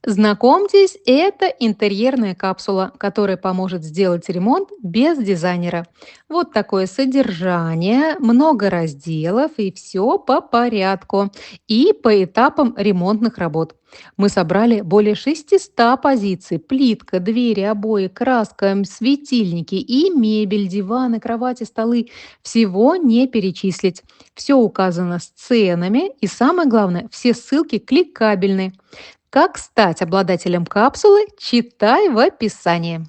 Знакомьтесь, это интерьерная капсула, которая поможет сделать ремонт без дизайнера. Вот такое содержание, много разделов и все по порядку и по этапам ремонтных работ. Мы собрали более 600 позиций: плитка, двери, обои, краска, светильники и мебель, диваны, кровати, столы. Всего не перечислить. Все указано с ценами и, самое главное, все ссылки кликабельны. Как стать обладателем капсулы, читай в описании.